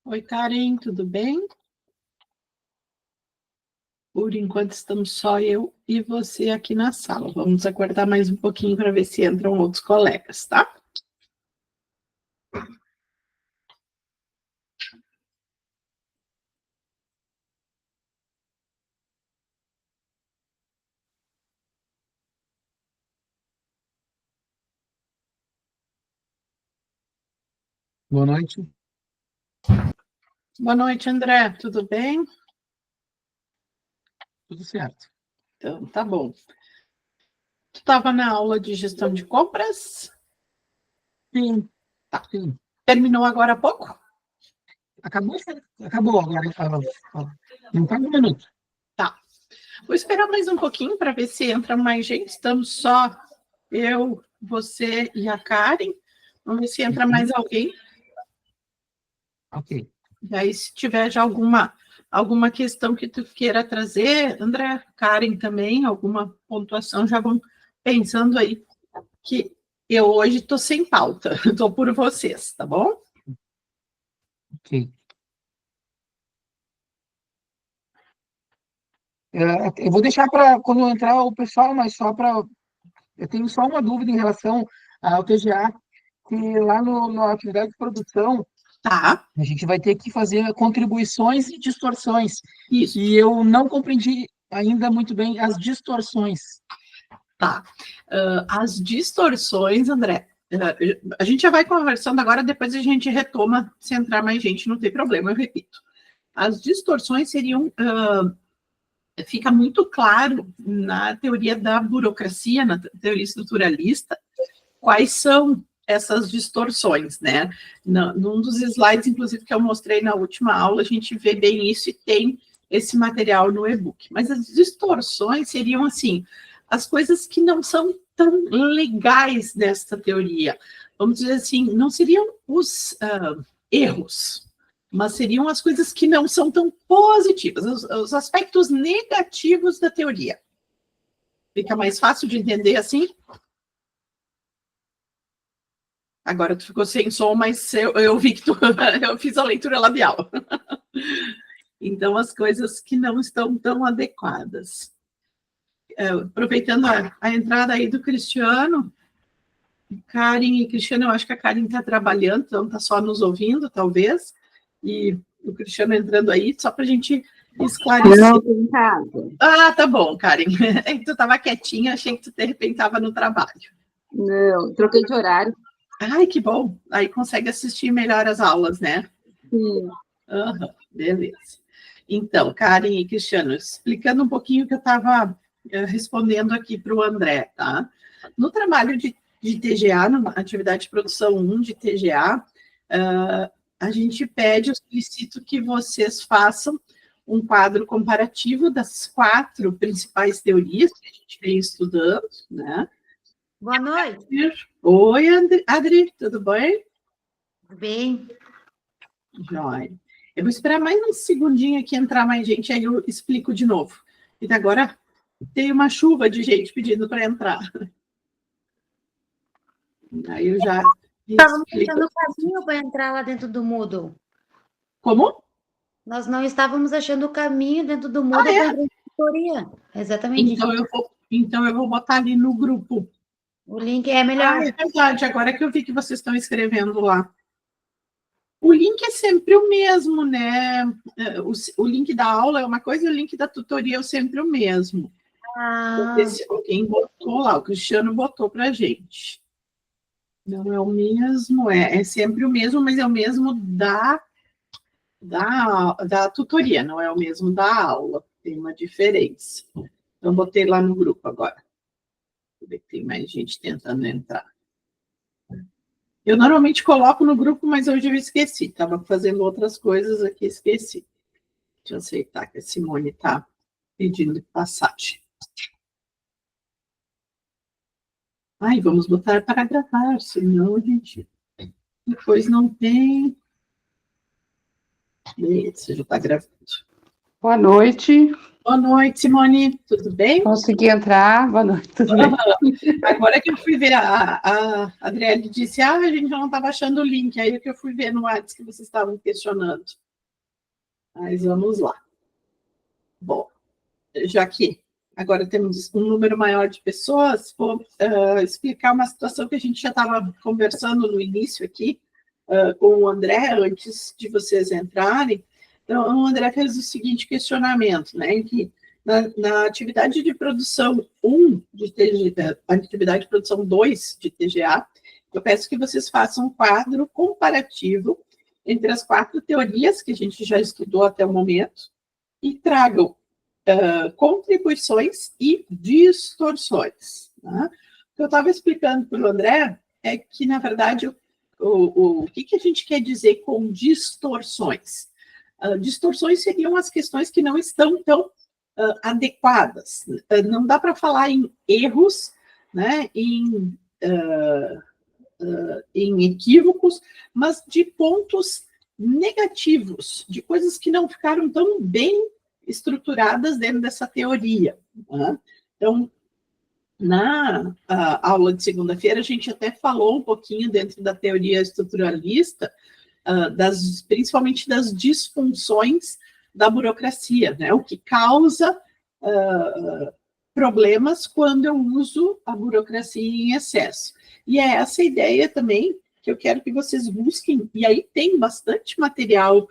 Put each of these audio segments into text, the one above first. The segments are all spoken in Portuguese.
Oi, Karen, tudo bem? Por enquanto estamos só eu e você aqui na sala. Vamos aguardar mais um pouquinho para ver se entram outros colegas, tá? Boa noite. Boa noite, André, tudo bem? Tudo certo. Então, tá bom. Tu estava na aula de gestão de compras? Sim, Tá. sim. Terminou agora há pouco? Acabou, acabou agora. Não paga um minuto. Tá. Vou esperar mais um pouquinho para ver se entra mais gente. Estamos só eu, você e a Karen. Vamos ver se entra mais alguém. Ok. E aí, se tiver já alguma questão que tu queira trazer, André, Karen também, alguma pontuação, já vão pensando aí que eu hoje estou sem pauta, estou por vocês, tá bom? Ok. Eu vou deixar para quando entrar o pessoal, mas só para. Eu tenho só uma dúvida em relação ao TGA, que lá na atividade de produção, Tá, a gente vai ter que fazer contribuições e distorções. isso, E eu não compreendi ainda muito bem as distorções. tá. As distorções, André, a gente já vai conversando agora, depois a gente retoma, se entrar mais gente, não tem problema, eu repito. As distorções seriam fica muito claro na teoria da burocracia, na teoria estruturalista, quais são essas distorções, né? Num dos slides, inclusive, que eu mostrei na última aula, a gente vê bem isso e tem esse material no e-book. Mas as distorções seriam, assim, as coisas que não são tão legais nessa teoria. Vamos dizer assim, não seriam os erros, mas seriam as coisas que não são tão positivas, os aspectos negativos da teoria. Fica mais fácil de entender assim? Agora tu ficou sem som, mas eu vi que eu fiz a leitura labial. Então, as coisas que não estão tão adequadas. Aproveitando a entrada aí do Cristiano, Karen e Cristiano, eu acho que a Karen está trabalhando, então está só nos ouvindo, talvez, e o Cristiano entrando aí, só para a gente esclarecer. Não, estou em casa. Ah, tá bom, Karen. Tu estava quietinha, achei que tu de repente estava no trabalho. Não, troquei de horário. Ai, que bom. Aí consegue assistir melhor as aulas, né? Sim. Uhum, beleza. Então, Karen e Cristiano, explicando um pouquinho o que eu estava respondendo aqui para o André, tá? No trabalho de TGA, na atividade de produção 1 de TGA, a gente pede, eu solicito que vocês façam um quadro comparativo das 4 principais teorias que a gente vem estudando, né? Boa noite. Oi, Adri, tudo bem? Tudo bem? Jóia. Eu vou esperar mais um segundinho aqui entrar mais gente, aí eu explico de novo. E agora tem uma chuva de gente pedindo para entrar. Aí eu já Estávamos explico. achando o caminho para entrar lá dentro do Moodle. Como? Nós não estávamos achando o caminho dentro do Moodle para entrar na tutoria. Exatamente. Então eu vou botar ali no grupo. O link é melhor. Ah, é verdade, agora que eu vi que vocês estão escrevendo lá. O link é sempre o mesmo, né? O link da aula é uma coisa e o link da tutoria é sempre o mesmo. Vou ver se alguém botou lá, o Cristiano botou para a gente. Não é o mesmo, é sempre o mesmo, mas é o mesmo da tutoria, não é o mesmo da aula, tem uma diferença. Então, botei lá no grupo agora. Vou ver que tem mais gente tentando entrar. Eu normalmente coloco no grupo, mas hoje eu esqueci. Estava fazendo outras coisas aqui, esqueci. Deixa eu aceitar que a Simone está pedindo passagem. Ai, vamos botar para gravar, senão a gente depois não tem. Beleza, já está gravando. Boa noite. Boa noite, Simone, tudo bem? Consegui entrar, boa noite, tudo bem? Agora que eu fui ver, a Adriele disse, a gente não estava achando o link, aí que eu fui ver no WhatsApp que vocês estavam questionando. Mas vamos lá. Bom, já que agora temos um número maior de pessoas, vou explicar uma situação que a gente já estava conversando no início aqui, com o André, antes de vocês entrarem. Então, o André fez o seguinte questionamento, né, que na atividade de produção 1 de TGA, atividade de produção 2 de TGA, eu peço que vocês façam um quadro comparativo entre as 4 teorias que a gente já estudou até o momento e tragam contribuições e distorções. Né? O que eu estava explicando para o André é que, na verdade, o que a gente quer dizer com distorções? Distorções seriam as questões que não estão tão adequadas. Não dá para falar em erros, né, em equívocos, mas de pontos negativos, de coisas que não ficaram tão bem estruturadas dentro dessa teoria. Né? Então, na aula de segunda-feira, a gente até falou um pouquinho dentro da teoria estruturalista, principalmente das disfunções da burocracia, né? O que causa problemas quando eu uso a burocracia em excesso. E é essa ideia também que eu quero que vocês busquem, e aí tem bastante material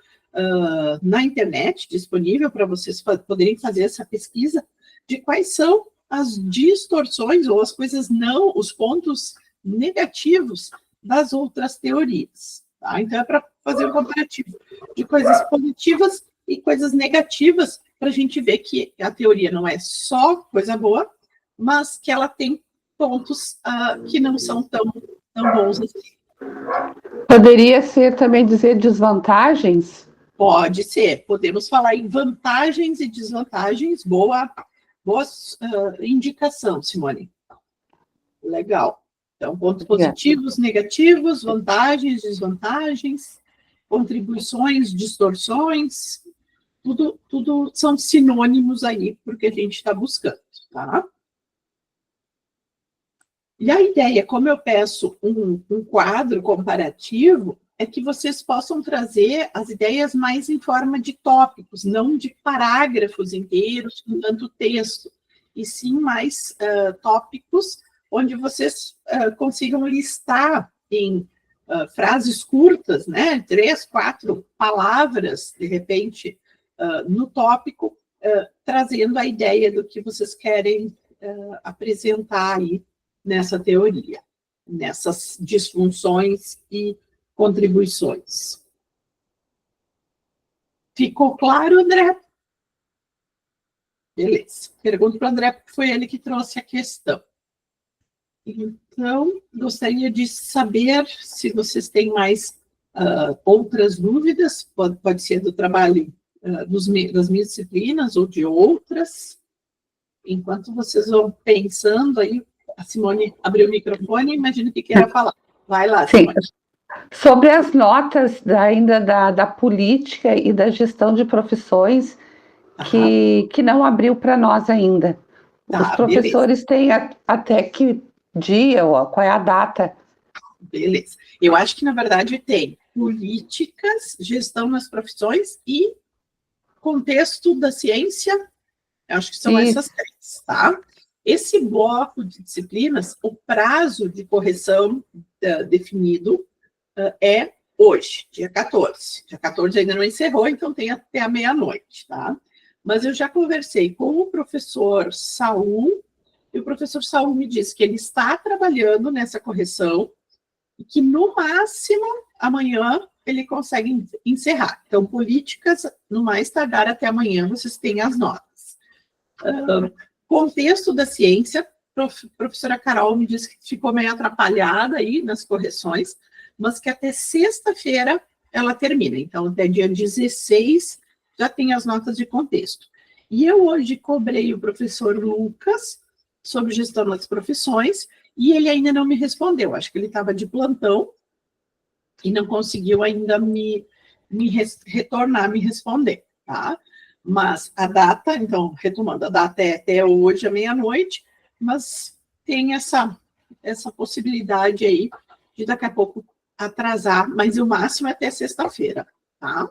na internet disponível para vocês poderem fazer essa pesquisa de quais são as distorções ou as coisas não, os pontos negativos das outras teorias. Tá? Então, é para fazer um comparativo de coisas positivas e coisas negativas, para a gente ver que a teoria não é só coisa boa, mas que ela tem pontos que não são tão bons assim. Poderia ser também dizer desvantagens? Pode ser. Podemos falar em vantagens e desvantagens. Boa indicação, Simone. Legal. Então, pontos positivos, negativos, vantagens, desvantagens, contribuições, distorções, tudo são sinônimos aí porque a gente está buscando, tá? E a ideia, como eu peço um quadro comparativo, é que vocês possam trazer as ideias mais em forma de tópicos, não de parágrafos inteiros com tanto texto, e sim mais tópicos onde vocês consigam listar em frases curtas, né, 3, 4 palavras, de repente, no tópico, trazendo a ideia do que vocês querem apresentar aí nessa teoria, nessas disfunções e contribuições. Ficou claro, André? Beleza. Pergunto para o André, porque foi ele que trouxe a questão. Então, gostaria de saber se vocês têm mais outras dúvidas, pode ser do trabalho das minhas disciplinas ou de outras. Enquanto vocês vão pensando aí, a Simone abriu o microfone, imagino que queira falar. Vai lá, Simone. Sim. Sobre as notas ainda da política e da gestão de profissões, que não abriu para nós ainda. Os professores têm até que dia, ou qual é a data? Beleza. Eu acho que, na verdade, tem políticas, gestão nas profissões e contexto da ciência. Eu acho que são essas 3, tá? Esse bloco de disciplinas, o prazo de correção definido é hoje, dia 14. Dia 14 ainda não encerrou, então tem até a meia-noite, tá? Mas eu já conversei com o professor Saul, e o professor Saul me disse que ele está trabalhando nessa correção e que, no máximo, amanhã ele consegue encerrar. Então, políticas, no mais tardar até amanhã, vocês têm as notas. Contexto da ciência, a professora Carol me disse que ficou meio atrapalhada aí nas correções, mas que até sexta-feira ela termina. Então, até dia 16 já tem as notas de contexto. E eu hoje cobrei o professor Lucas sobre gestão das profissões, e ele ainda não me respondeu. Acho que ele estava de plantão e não conseguiu ainda me retornar, me responder, tá? Mas a data, então, retomando, a data é até hoje, à meia-noite, mas tem essa possibilidade aí de daqui a pouco atrasar, mas o máximo é até sexta-feira, tá?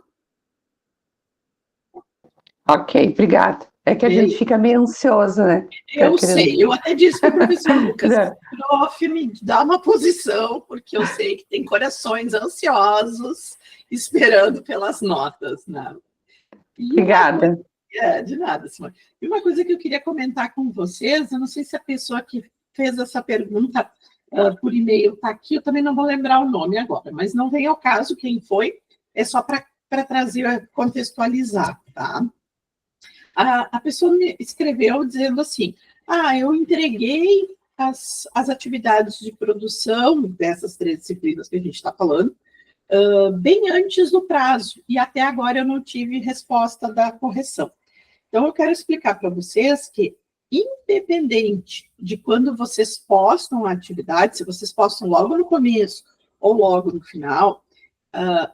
Ok, obrigada. É que a gente fica meio ansioso, né? Eu Fica querendo- sei, eu até disse para o professor Lucas, Não. prof, me dá uma posição, porque eu sei que tem corações ansiosos esperando pelas notas, né? Obrigada. De nada, Simone. E uma coisa que eu queria comentar com vocês, eu não sei se a pessoa que fez essa pergunta por e-mail está aqui, eu também não vou lembrar o nome agora, mas não vem ao caso quem foi, é só para trazer, contextualizar, tá? A pessoa me escreveu dizendo assim, eu entreguei as atividades de produção dessas 3 disciplinas que a gente está falando, bem antes do prazo, e até agora eu não tive resposta da correção. Então, eu quero explicar para vocês que, independente de quando vocês postam a atividade, se vocês postam logo no começo ou logo no final,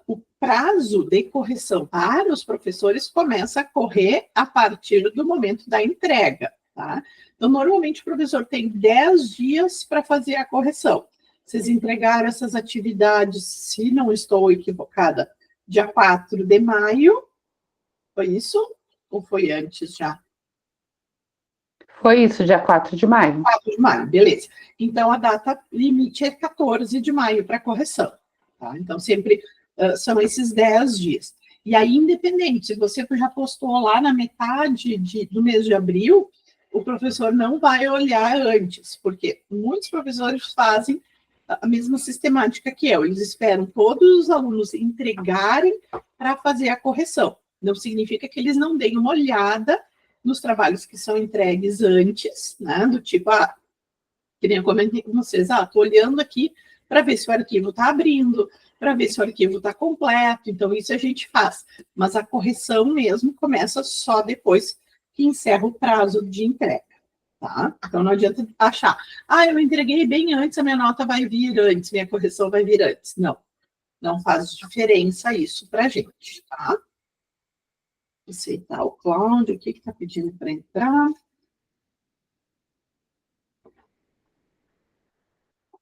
o prazo de correção para os professores começa a correr a partir do momento da entrega, tá? Então, normalmente, o professor tem 10 dias para fazer a correção. Vocês entregaram essas atividades, se não estou equivocada, dia 4 de maio, foi isso? Ou foi antes já? Foi isso, dia 4 de maio. 4 de maio, beleza. Então, a data limite é 14 de maio para correção. Tá? Então, sempre são esses 10 dias. E aí, independente, se você já postou lá na metade do mês de abril, o professor não vai olhar antes, porque muitos professores fazem a mesma sistemática que eu. Eles esperam todos os alunos entregarem para fazer a correção. Não significa que eles não deem uma olhada nos trabalhos que são entregues antes, né? Do tipo, que nem eu comentei com vocês, estou olhando aqui para ver se o arquivo está abrindo, para ver se o arquivo está completo, então isso a gente faz. Mas a correção mesmo começa só depois que encerra o prazo de entrega, tá? Então não adianta achar, eu entreguei bem antes, a minha nota vai vir antes, minha correção vai vir antes. Não, não faz diferença isso para a gente, tá? Aceitar o Cláudio, o que está pedindo para entrar?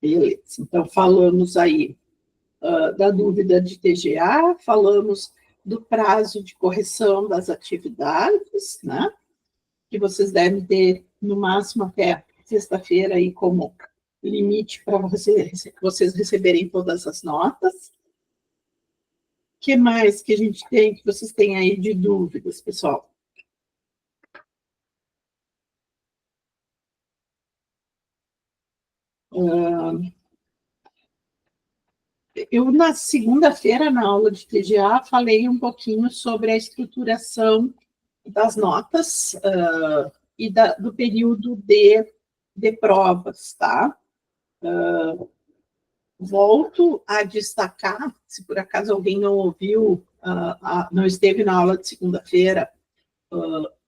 Beleza, então falamos aí da dúvida de TGA, falamos do prazo de correção das atividades, né? Que vocês devem ter, no máximo, até sexta-feira aí como limite para vocês receberem todas as notas. O que mais que a gente tem, que vocês têm aí de dúvidas, pessoal? Eu, na segunda-feira, na aula de TGA, falei um pouquinho sobre a estruturação das notas e do período de provas, tá? Volto a destacar, se por acaso alguém não ouviu, não esteve na aula de segunda-feira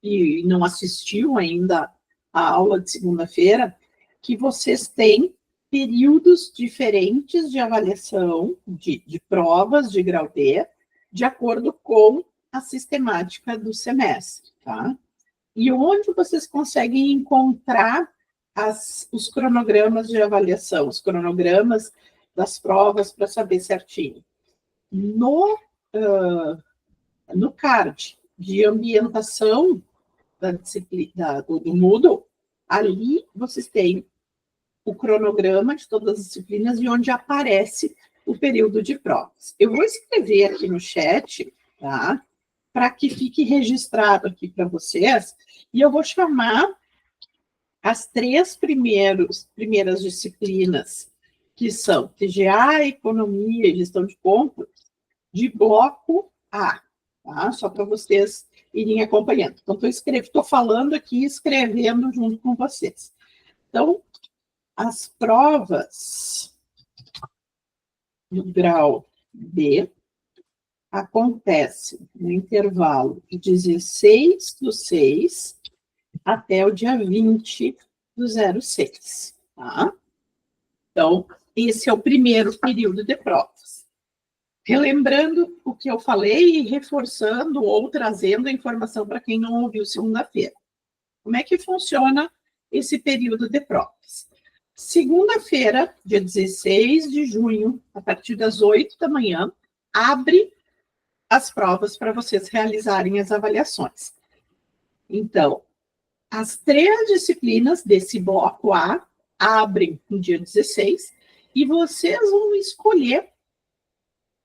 e não assistiu ainda à aula de segunda-feira, que vocês têm períodos diferentes de avaliação de provas de grau D, de acordo com a sistemática do semestre, tá? E onde vocês conseguem encontrar os cronogramas de avaliação, os cronogramas das provas para saber certinho? No card de ambientação da disciplina, do Moodle, ali vocês têm o cronograma de todas as disciplinas e onde aparece o período de provas. Eu vou escrever aqui no chat, tá? Para que fique registrado aqui para vocês, e eu vou chamar as 3 primeiras disciplinas, que são TGA, Economia e Gestão de Compras, de bloco A, tá? Só para vocês irem acompanhando. Então, estou falando aqui, escrevendo junto com vocês. Então, as provas do grau B acontecem no intervalo de 16/6 até o dia 20/06, tá? Então, esse é o primeiro período de provas. relembrando o que eu falei e reforçando ou trazendo a informação para quem não ouviu segunda-feira. Como é que funciona esse período de provas? Segunda-feira, dia 16 de junho, a partir das 8 da manhã, abre as provas para vocês realizarem as avaliações. Então, as 3 disciplinas desse bloco A abrem no dia 16 e vocês vão escolher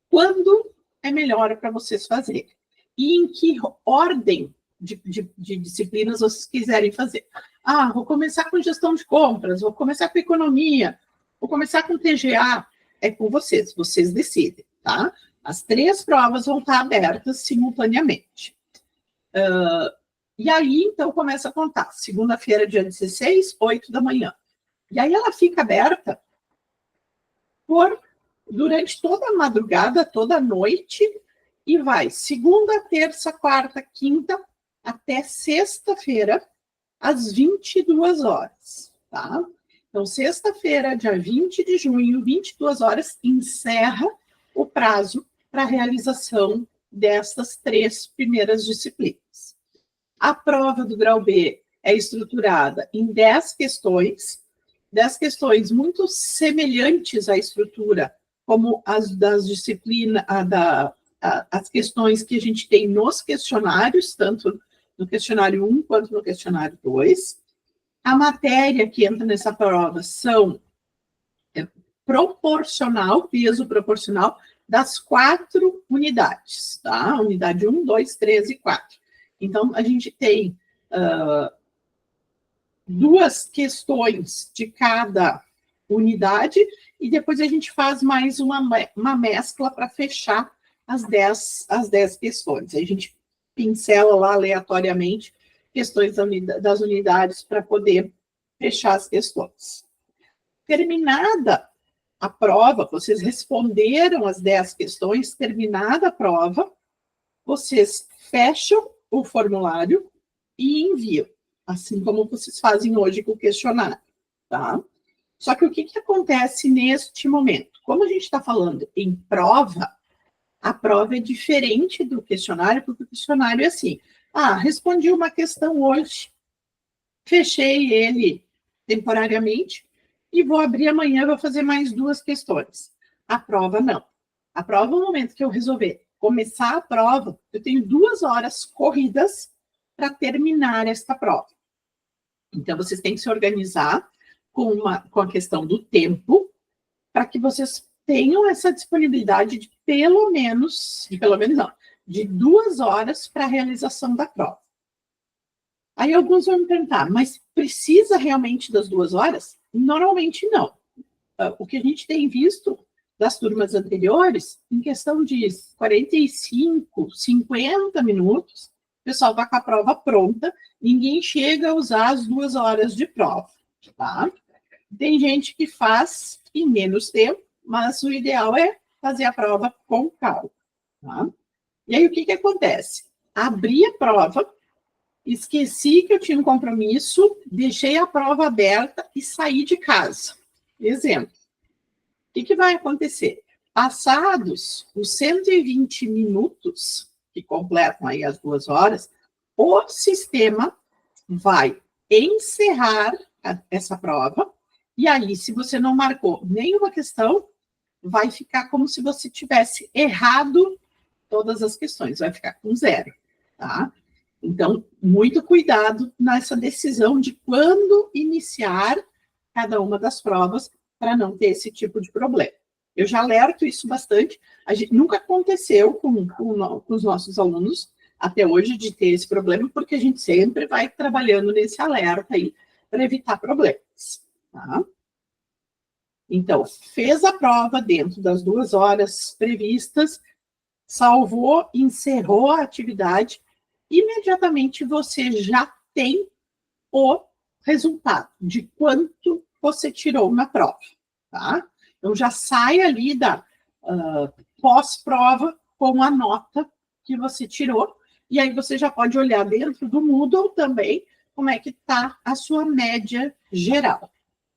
quando é melhor para vocês fazerem e em que ordem de disciplinas vocês quiserem fazer. Ah, vou começar com gestão de compras, vou começar com economia, vou começar com TGA. É com vocês, vocês decidem, tá? As 3 provas vão estar abertas simultaneamente. E aí, então, começa a contar. Segunda-feira, dia 16, 8 da manhã. E aí ela fica aberta durante toda a madrugada, toda a noite, e vai segunda, terça, quarta, quinta, até sexta-feira, às 22 horas, tá? Então, sexta-feira, dia 20 de junho, 22 horas, encerra o prazo para a realização dessas 3 primeiras disciplinas. A prova do grau B é estruturada em 10 questões muito semelhantes à estrutura, como as das disciplinas, as questões que a gente tem nos questionários, tanto no questionário 1 quanto no questionário 2. A matéria que entra nessa prova são proporcional, peso proporcional, das 4 unidades, tá? Unidade 1, 2, 3 e 4. Então, a gente tem 2 questões de cada unidade e depois a gente faz mais uma mescla para fechar as 10 questões. A gente pincela lá aleatoriamente questões das unidades para poder fechar as questões. Terminada a prova, vocês responderam as 10 questões, terminada a prova, vocês fecham o formulário e enviam, assim como vocês fazem hoje com o questionário, tá? Só que o que acontece neste momento? Como a gente está falando em prova, a prova é diferente do questionário, porque o questionário é assim, respondi uma questão hoje, fechei ele temporariamente e vou abrir amanhã, vou fazer mais 2 questões. A prova não. A prova, no momento que eu resolver começar a prova, eu tenho 2 horas corridas para terminar esta prova. Então, vocês têm que se organizar com a questão do tempo, para que vocês tenham essa disponibilidade de de 2 horas para a realização da prova. Aí alguns vão me perguntar, mas precisa realmente das 2 horas? Normalmente não. O que a gente tem visto das turmas anteriores, em questão de 45, 50 minutos, o pessoal está com a prova pronta, ninguém chega a usar as 2 horas de prova, tá? Tem gente que faz em menos tempo, mas o ideal é fazer a prova com calma, tá? E aí, o que acontece? Abri a prova, esqueci que eu tinha um compromisso, deixei a prova aberta e saí de casa. Exemplo. O que vai acontecer? Passados os 120 minutos, que completam aí as 2 horas, o sistema vai encerrar essa prova, e aí, se você não marcou nenhuma questão, vai ficar como se você tivesse errado todas as questões, vai ficar com 0, tá? Então, muito cuidado nessa decisão de quando iniciar cada uma das provas para não ter esse tipo de problema. Eu já alerto isso bastante, nunca aconteceu com os nossos alunos até hoje de ter esse problema, porque a gente sempre vai trabalhando nesse alerta aí para evitar problemas, tá? Então, fez a prova dentro das 2 horas previstas, salvou, encerrou a atividade, imediatamente você já tem o resultado de quanto você tirou na prova, tá? Então, já sai ali da pós-prova com a nota que você tirou, e aí você já pode olhar dentro do Moodle também como é que está a sua média geral,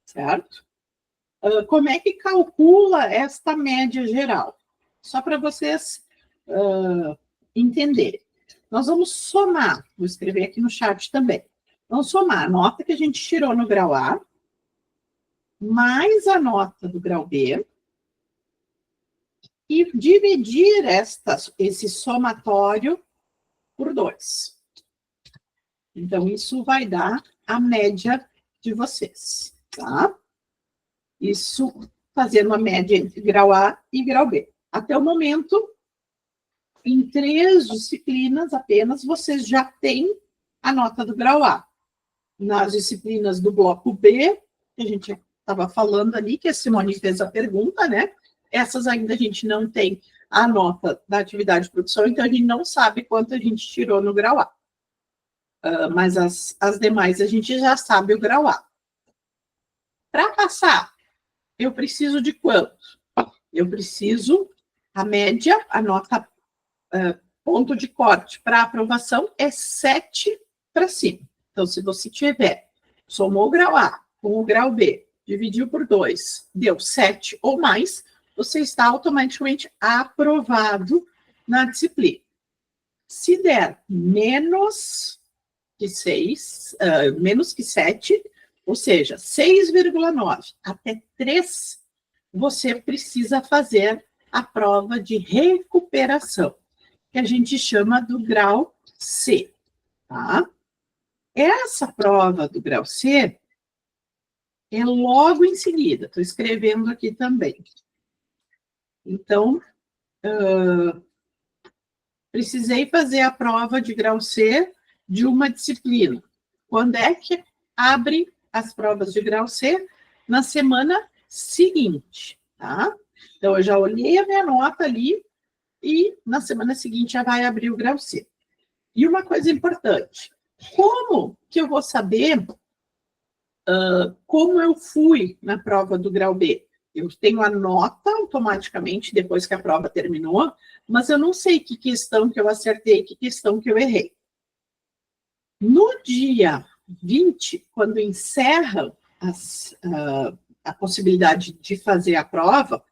certo? Como é que calcula esta média geral? só para vocês entenderem. Nós vamos somar, vou escrever aqui no chat também. Vamos somar a nota que a gente tirou no grau A, mais a nota do grau B, e dividir esse somatório por 2. Então, isso vai dar a média de vocês, tá? Isso fazendo a média entre grau A e grau B. Até o momento, em 3 disciplinas apenas, vocês já têm a nota do grau A. Nas disciplinas do bloco B, que a gente estava falando ali, que a Simone fez a pergunta, né? Essas ainda a gente não tem a nota da atividade de produção, então a gente não sabe quanto a gente tirou no grau A. Mas as demais a gente já sabe o grau A. Para passar, eu preciso de quanto? Eu preciso, a média, a nota ponto de corte para aprovação é 7 para cima. Então, se você tiver, somou o grau A com o grau B, dividiu por 2, deu 7 ou mais, você está automaticamente aprovado na disciplina. Se der menos que 6, menos que 7, ou seja, 6,9 até 3, você precisa fazer a prova de recuperação, que a gente chama do grau C, tá? Essa prova do grau C é logo em seguida, estou escrevendo aqui também. Então, precisei fazer a prova de grau C de uma disciplina. Quando é que abre as provas de grau C? Na semana seguinte, tá? Então, eu já olhei a minha nota ali e na semana seguinte já vai abrir o grau C. E uma coisa importante, como que eu vou saber como eu fui na prova do grau B? Eu tenho a nota automaticamente depois que a prova terminou, mas eu não sei que questão que eu acertei, que questão que eu errei. No dia 20, quando encerra a possibilidade de fazer a prova,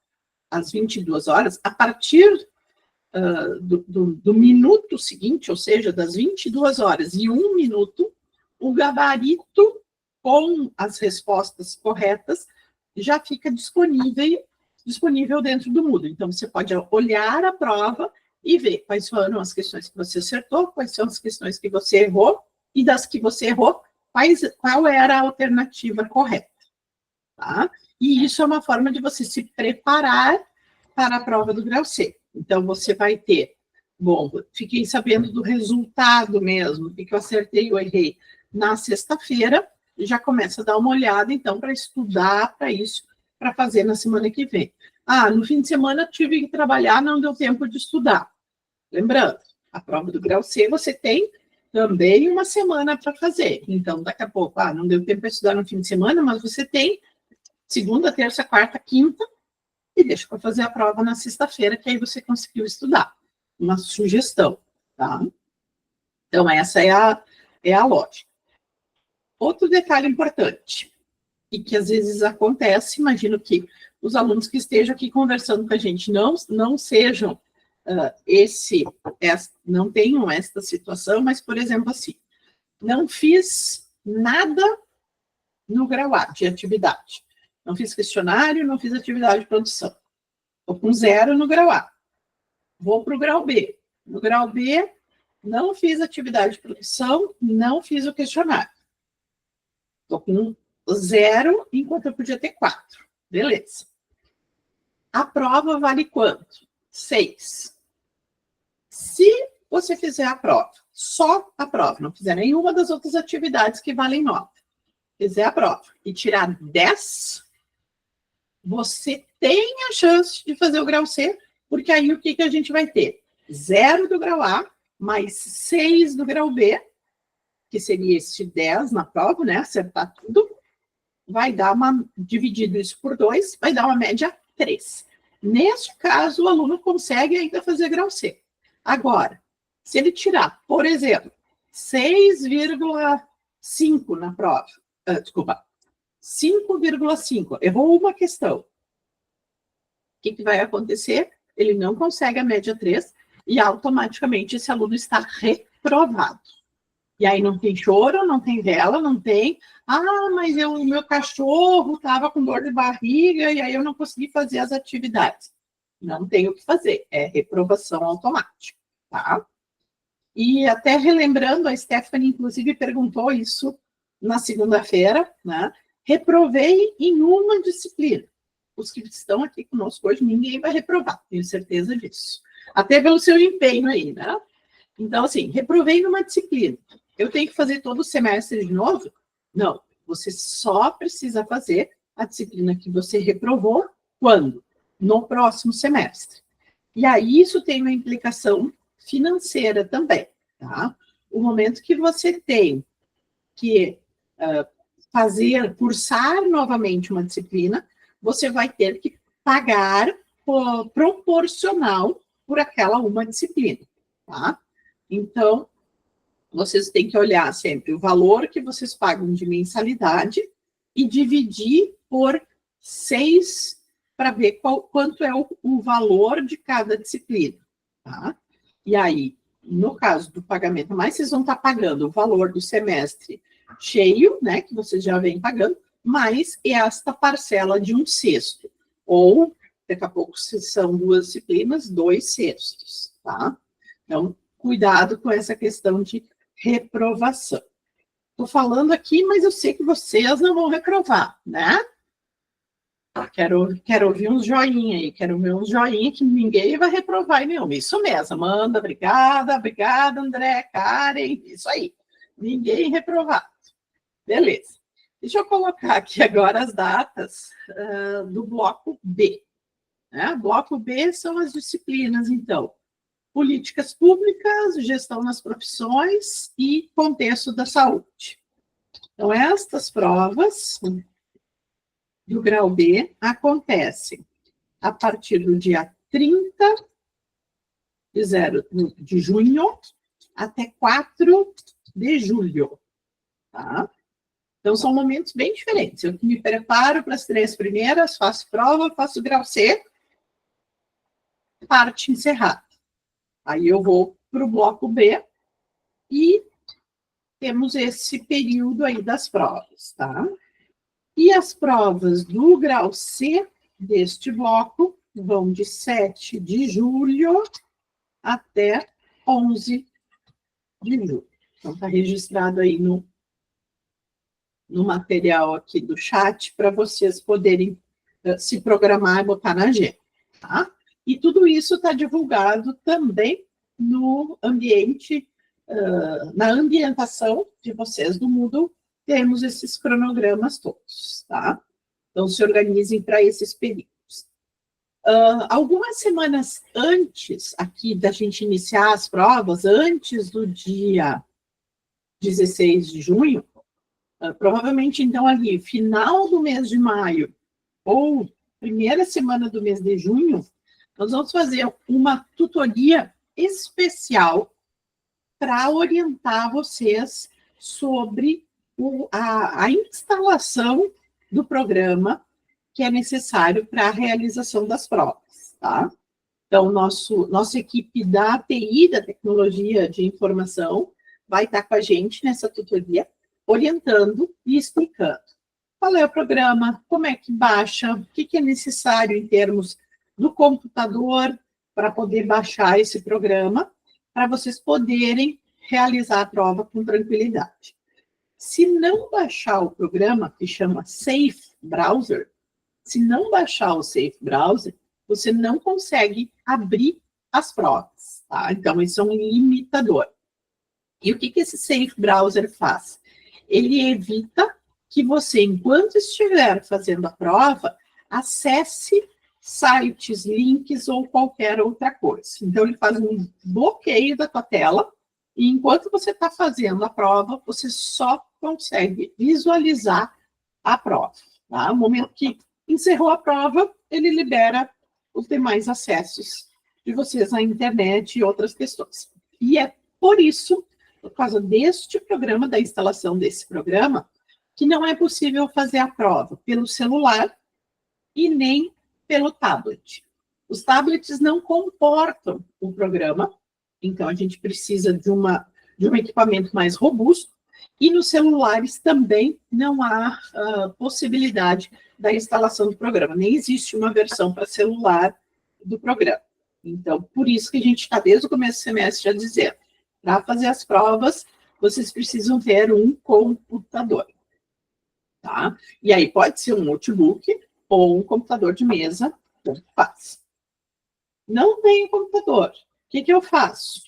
às 22 horas, a partir do minuto seguinte, ou seja, das 22 horas e 1 minuto, o gabarito com as respostas corretas já fica disponível dentro do Moodle. Então, você pode olhar a prova e ver quais foram as questões que você acertou, quais são as questões que você errou, e das que você errou, qual era a alternativa correta. Tá? E isso é uma forma de você se preparar para a prova do grau C. Então, você vai ter, bom, fiquei sabendo do resultado mesmo, o que eu acertei ou errei na sexta-feira, já começa a dar uma olhada, então, para estudar para isso, para fazer na semana que vem. No fim de semana tive que trabalhar, não deu tempo de estudar. Lembrando, a prova do grau C você tem também uma semana para fazer. Então, daqui a pouco, não deu tempo para estudar no fim de semana, mas você tem segunda, terça, quarta, quinta, e deixa para fazer a prova na sexta-feira, que aí você conseguiu estudar. Uma sugestão, tá? Então, essa é a lógica. Outro detalhe importante, e que às vezes acontece, imagino que os alunos que estejam aqui conversando com a gente não sejam não tenham esta situação, mas, por exemplo, assim, não fiz nada no grau A de atividade. Não fiz questionário, não fiz atividade de produção. Estou com 0 no grau A. Vou para o grau B. No grau B, não fiz atividade de produção, não fiz o questionário. Estou com 0, enquanto eu podia ter 4. Beleza. A prova vale quanto? 6. Se você fizer a prova, só a prova, não fizer nenhuma das outras atividades que valem nota, fizer a prova e tirar 10, você tem a chance de fazer o grau C, porque aí o que a gente vai ter? 0 do grau A, mais 6 do grau B, que seria este 10 na prova, né? Acertar tudo, vai dar dividido isso por 2, vai dar uma média 3. Neste caso, o aluno consegue ainda fazer grau C. Agora, se ele tirar, por exemplo, 6,5 na prova, 5,5, errou uma questão. O que vai acontecer? ele não consegue a média 3 e automaticamente esse aluno está reprovado. E aí não tem choro, não tem vela, não tem... mas o meu cachorro estava com dor de barriga e aí eu não consegui fazer as atividades. Não tem o que fazer, é reprovação automática, tá? E até relembrando, a Stephanie, inclusive, perguntou isso na segunda-feira, né? Reprovei em uma disciplina. Os que estão aqui conosco hoje, ninguém vai reprovar, tenho certeza disso. Até pelo seu empenho aí, né? Então, assim, reprovei numa disciplina. Eu tenho que fazer todo o semestre de novo? Não. Você só precisa fazer a disciplina que você reprovou quando? No próximo semestre. E aí isso tem uma implicação financeira também, tá? O momento que você tem que cursar novamente uma disciplina, você vai ter que pagar proporcional por aquela uma disciplina, tá? Então, vocês têm que olhar sempre o valor que vocês pagam de mensalidade e dividir por 6 para ver quanto é o valor de cada disciplina, tá? E aí, no caso do pagamento, mais vocês vão estar pagando o valor do semestre cheio, né, que vocês já vêm pagando, mais esta parcela de 1/6. Ou, daqui a pouco, se são 2 disciplinas, 2/6, tá? Então, cuidado com essa questão de reprovação. Estou falando aqui, mas eu sei que vocês não vão reprovar, né? Quero ouvir uns joinha aí, quero ver uns joinha que ninguém vai reprovar em nenhum. Isso mesmo, Amanda, obrigada, André, Karen, isso aí. Ninguém reprovado. Beleza. Deixa eu colocar aqui agora as datas do bloco B. Né? Bloco B são as disciplinas, então. Políticas públicas, gestão nas profissões e contexto da saúde. Então, estas provas do grau B acontecem a partir do dia 30 de junho até 4 de julho, tá? Então, são momentos bem diferentes. Eu me preparo para as 3 primeiras, faço prova, faço grau C, parte encerrada. Aí eu vou para o bloco B e temos esse período aí das provas, tá? E as provas do grau C deste bloco vão de 7 de julho até 11 de julho. Então, está registrado aí no material aqui do chat para vocês poderem se programar e botar na agenda, tá? E tudo isso está divulgado também no ambiente, na ambientação de vocês do Moodle, temos esses cronogramas todos, tá? Então, se organizem para esses períodos. Algumas semanas antes aqui da gente iniciar as provas, antes do dia 16 de junho, provavelmente, então, ali, final do mês de maio ou primeira semana do mês de junho, nós vamos fazer uma tutoria especial para orientar vocês sobre a instalação do programa que é necessário para a realização das provas, tá? Então, nossa equipe da TI, da Tecnologia de Informação, vai estar com a gente nessa tutoria, orientando e explicando qual é o programa, como é que baixa, o que é necessário em termos do computador para poder baixar esse programa, para vocês poderem realizar a prova com tranquilidade. Se não baixar o programa, que chama Safe Browser, se não baixar o Safe Browser, você não consegue abrir as provas, tá? Então, isso é um limitador. E o que esse Safe Browser faz? Ele evita que você, enquanto estiver fazendo a prova, acesse sites, links ou qualquer outra coisa. Então, ele faz um bloqueio da tua tela e, enquanto você está fazendo a prova, você só consegue visualizar a prova. Tá? No momento que encerrou a prova, ele libera os demais acessos de vocês à internet e outras questões. E é por isso, por causa deste programa, da instalação desse programa, que não é possível fazer a prova pelo celular e nem pelo tablet. Os tablets não comportam o programa, então a gente precisa de um equipamento mais robusto, e nos celulares também não há possibilidade da instalação do programa, nem existe uma versão para celular do programa. Então, por isso que a gente está desde o começo do semestre já dizendo, para fazer as provas, vocês precisam ter um computador, tá? E aí pode ser um notebook ou um computador de mesa, tanto faz. Não tem computador, o que eu faço?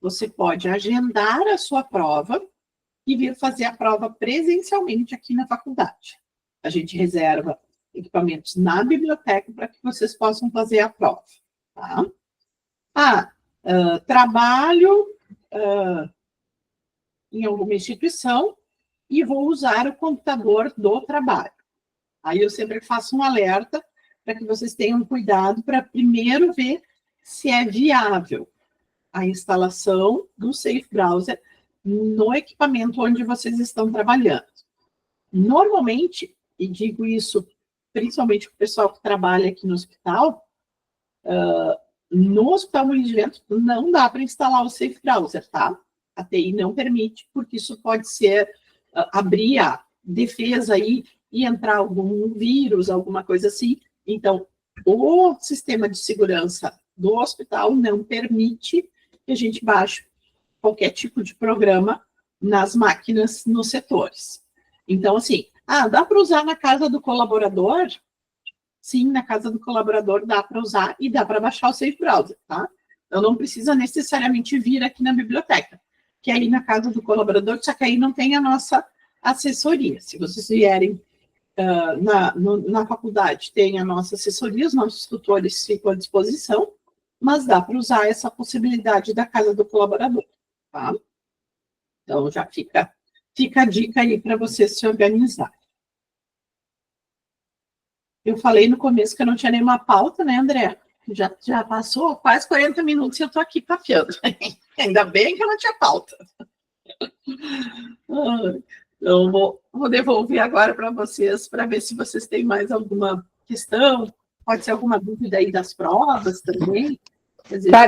Você pode agendar a sua prova e vir fazer a prova presencialmente aqui na faculdade. A gente reserva equipamentos na biblioteca para que vocês possam fazer a prova. Tá? Trabalho em alguma instituição e vou usar o computador do trabalho. Aí eu sempre faço um alerta para que vocês tenham cuidado para primeiro ver se é viável a instalação do Safe Browser no equipamento onde vocês estão trabalhando. Normalmente, e digo isso principalmente para o pessoal que trabalha aqui no hospital, no Hospital Moinhos de Vento não dá para instalar o Safe Browser, tá? A TI não permite, porque isso pode ser abrir a defesa aí e entrar algum vírus, alguma coisa assim. Então, o sistema de segurança do hospital não permite que a gente baixe qualquer tipo de programa nas máquinas, nos setores. Então, assim, dá para usar na casa do colaborador? Sim, na casa do colaborador dá para usar e dá para baixar o Safe Browser, tá? Então, não precisa necessariamente vir aqui na biblioteca, que aí na casa do colaborador, só que aí não tem a nossa assessoria. Se vocês vierem na faculdade, tem a nossa assessoria, os nossos tutores ficam à disposição, mas dá para usar essa possibilidade da casa do colaborador, tá? Então, já fica a dica aí para você se organizar. Eu falei no começo que eu não tinha nenhuma pauta, né, André? Já passou quase 40 minutos e eu estou aqui papeando. Ainda bem que eu não tinha pauta. Então, vou devolver agora para vocês, para ver se vocês têm mais alguma questão. Pode ser alguma dúvida aí das provas também. Tá,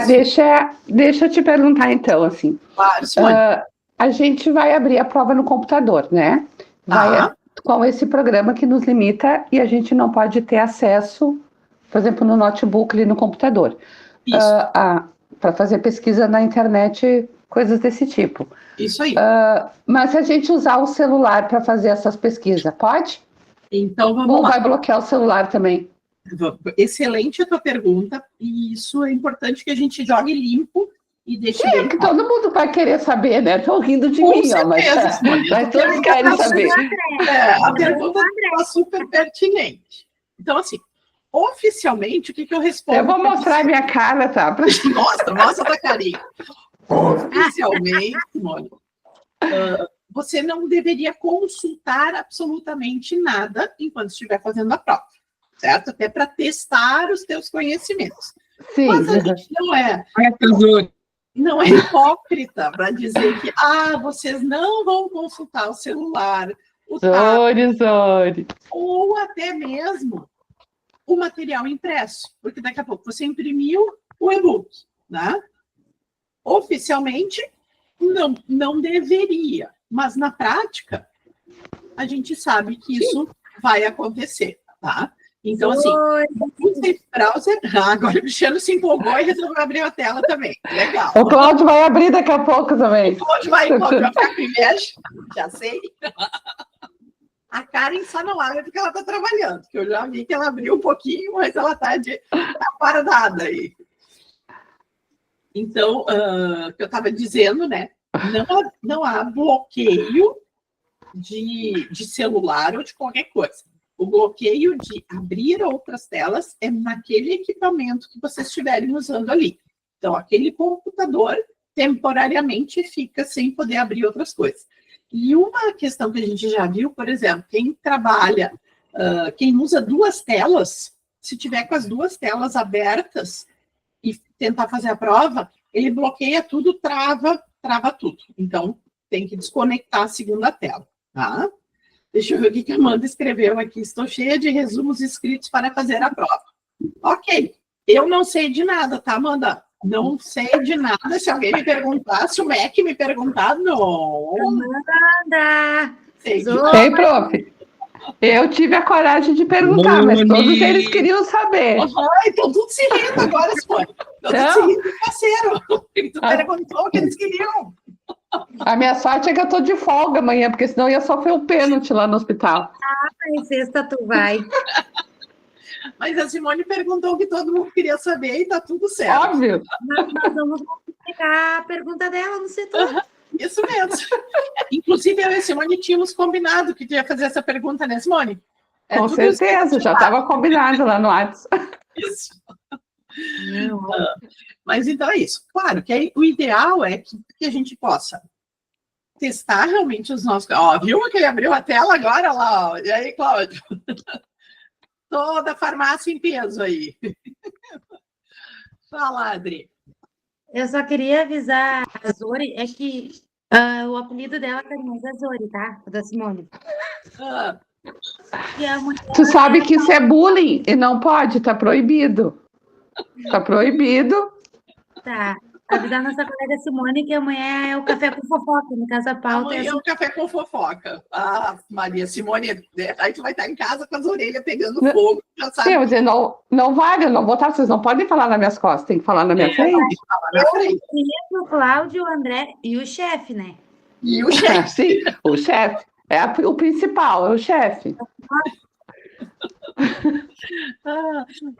deixa eu te perguntar, então, assim. Claro, Simone. A gente vai abrir a prova no computador, né? Com esse programa que nos limita e a gente não pode ter acesso, por exemplo, no notebook ali no computador. Para fazer pesquisa na internet, coisas desse tipo. Isso aí. Mas se a gente usar o celular para fazer essas pesquisas, pode? Então, vamos lá. Ou vai bloquear o celular também? Excelente a tua pergunta, e isso é importante que a gente jogue limpo e deixe bem que todo mundo vai querer saber, né? Estão rindo de Com mim, certeza, mas todos querem saber. A pergunta está super pertinente. Então, assim, oficialmente, o que eu respondo? Eu vou mostrar minha cara, tá? Mostra a tua carinha. Oficialmente, Simone, você não deveria consultar absolutamente nada enquanto estiver fazendo a prova, certo? Até para testar os teus conhecimentos. Sim. Mas a gente não é hipócrita para dizer que vocês não vão consultar o celular, o tablet, ou até mesmo o material impresso, porque daqui a pouco você imprimiu o e-book, né? Oficialmente, não deveria, mas na prática, a gente sabe que isso vai acontecer, tá? Então, assim, o Safe Browser... agora o Cristiano se empolgou e resolveu abrir a tela também. Legal. O Cláudio vai abrir daqui a pouco também. O Cláudio vai ficar com inveja, já sei. A Karen só não abre porque ela está trabalhando, porque eu já vi que ela abriu um pouquinho, mas ela está paradada aí. Então, o que eu estava dizendo, né? Não há bloqueio de celular ou de qualquer coisa. O bloqueio de abrir outras telas é naquele equipamento que vocês estiverem usando ali. Então, aquele computador temporariamente fica sem poder abrir outras coisas. E uma questão que a gente já viu, por exemplo, quem trabalha, quem usa duas telas, se tiver com as duas telas abertas e tentar fazer a prova, ele bloqueia tudo, trava tudo. Então, tem que desconectar a segunda tela, tá? Deixa eu ver o que a Amanda escreveu aqui. Estou cheia de resumos escritos para fazer a prova. Ok. Eu não sei de nada, tá, Amanda? Não sei de nada. Se alguém me perguntar, se o Mac me perguntar, não. Amanda! Sei de Zoe. Ei, prof. Eu tive a coragem de perguntar, mas todos eles queriam saber. Ai, estão tudo se rindo agora, Simone. Estão tudo se rindo, parceiro. Tu perguntou o que eles queriam. A minha sorte é que eu tô de folga amanhã, porque senão eu ia sofrer um pênalti lá no hospital. Em sexta tu vai. Mas a Simone perguntou o que todo mundo queria saber e tá tudo certo. Óbvio. Nós vamos pegar a pergunta dela no setor. Isso mesmo. Inclusive, eu e a Simone tínhamos combinado que tu ia fazer essa pergunta, né, Simone? É Com tudo isso que a certeza, gente já faz. estava combinado lá no WhatsApp. Isso. Mas então é isso. Claro que aí, o ideal é que a gente possa testar realmente os nossos... Ó, viu que ele abriu a tela agora lá? Ó. E aí, Cláudio? Toda a farmácia em peso aí. Fala, Adri. Eu só queria avisar a Zori, é que o apelido dela carinhoso é Zori, tá? O da Simone. Ah, E a mulher Tu sabe que isso é bullying e não pode, tá proibido. Tá proibido. tá. Avisar nossa colega Simone que amanhã é o café com fofoca. No caso, a pauta é amanhã é assim. um café com fofoca. Ah, Maria Simone, aí tu vai estar em casa com as orelhas pegando Não. fogo. Já sabe Eu vou dizer, não vale, eu não vou estar, vocês não podem falar nas minhas costas, tem que falar na minha frente. falar na frente. O Cláudio, o André e o chefe, né? E o chefe. Sim, o chefe. É o principal, é o chefe.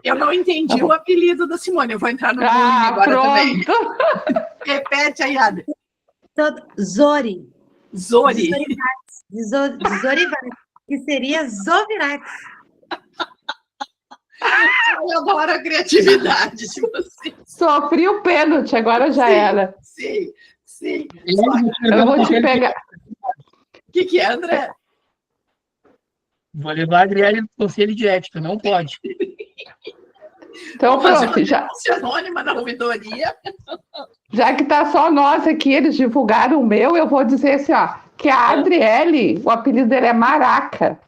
Eu não entendi o apelido da Simone. Eu vou entrar no bullying Ah, agora também. pronto. Repete aí, Adri. Zori. Zori. Zorivax. Que seria Zovirax. Eu adoro a criatividade de vocês. Sofri o pênalti, agora já era. Sim, sim. Eu vou te pegar. O que é, André? Vou levar a Adriele no conselho de ética, não pode. Então, Vou fazer pronto, uma já, denúncia anônima na ouvidoria. já que tá só nós aqui, eles divulgaram o meu, eu vou dizer assim, ó, que a Adriele, o apelido dele é Maraca.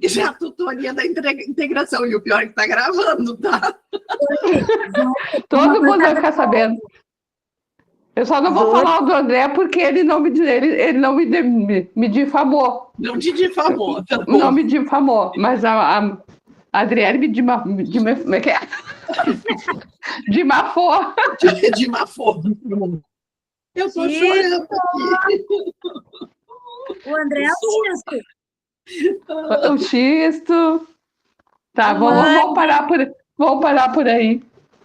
E já a tutoria da integração. E o pior é que tá gravando, tá? Todo mundo vai ficar sabendo. Eu só não vou falar o do André porque ele não me difamou. Não te difamou. Tá bom. Não me difamou, mas a Adriele me como é que é? Dimafou. De má forma. Eu tô chorando aqui. O André é o Xisto. O xisto. Tá, vamos parar por aí.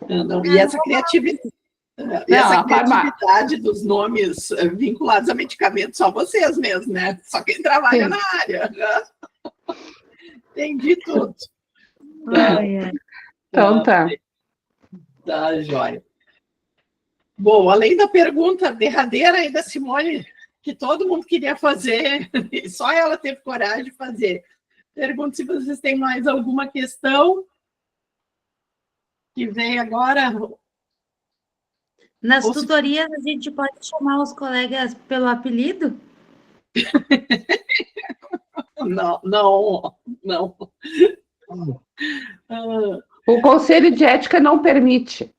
Não, e essa criatividade. E essa criatividade dos nomes vinculados a medicamentos, só vocês mesmo, né? Só quem trabalha na área. Entendi tudo. Então tá. Tá, joia. Bom, além da pergunta derradeira aí da Simone, que todo mundo queria fazer, e só ela teve coragem de fazer. Pergunto se vocês têm mais alguma questão que vem agora. Nas Ou se- tutorias, a gente pode chamar os colegas pelo apelido? Não. Ah, O Conselho de Ética não permite.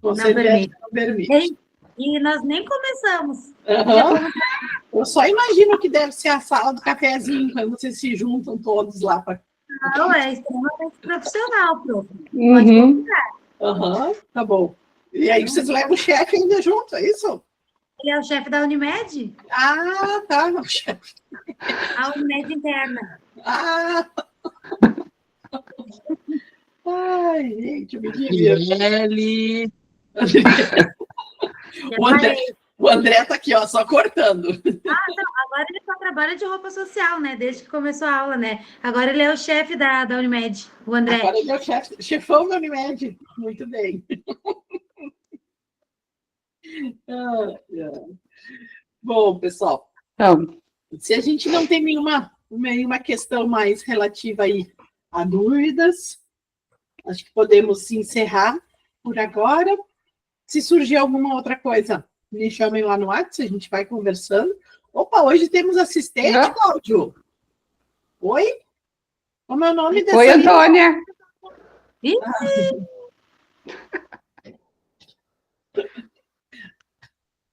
você Não permite. não permite. E nós nem começamos. Aham. Eu só imagino que deve ser a sala do cafezinho, quando vocês se juntam todos lá. Não, é extremamente profissional, prof. Uhum. Aham, tá bom. E aí vocês levam o chefe ainda junto, é isso? Ele é o chefe da Unimed? Ah, tá, o chefe. A Unimed interna. Ah! Ai, gente, eu me divirto. Adriele. O André tá aqui, ó, só cortando. Agora ele só trabalha de roupa social, né? Desde que começou a aula, né? Agora ele é o chefe da Unimed, o André. Agora ele é o chefão da Unimed. Muito bem. Bom, pessoal, Então, se a gente não tem nenhuma questão mais relativa aí a dúvidas, acho que podemos encerrar por agora. Se surgir alguma outra coisa, me chamem lá no WhatsApp, a gente vai conversando. Opa, hoje temos assistente, Cláudio. Oi? Como é o nome dessa oi, linda? Antônia. Ih,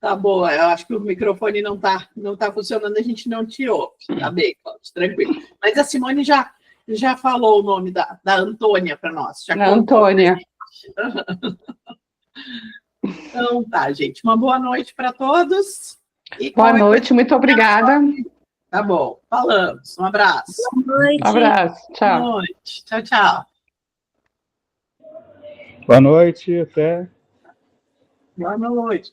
Tá boa, eu acho que o microfone não tá funcionando, a gente não te ouve. Tá bem, Cláudio, tranquilo. Mas a Simone já falou o nome da Antônia para nós. Já contou pra Antônia. gente. Então tá, gente. Uma boa noite para todos. E Boa qualquer noite, muito obrigada. coisa- Tá bom, falamos. Um abraço. boa noite. Abraço, Boa tchau. noite. Tchau, tchau. Boa noite, até. Boa noite.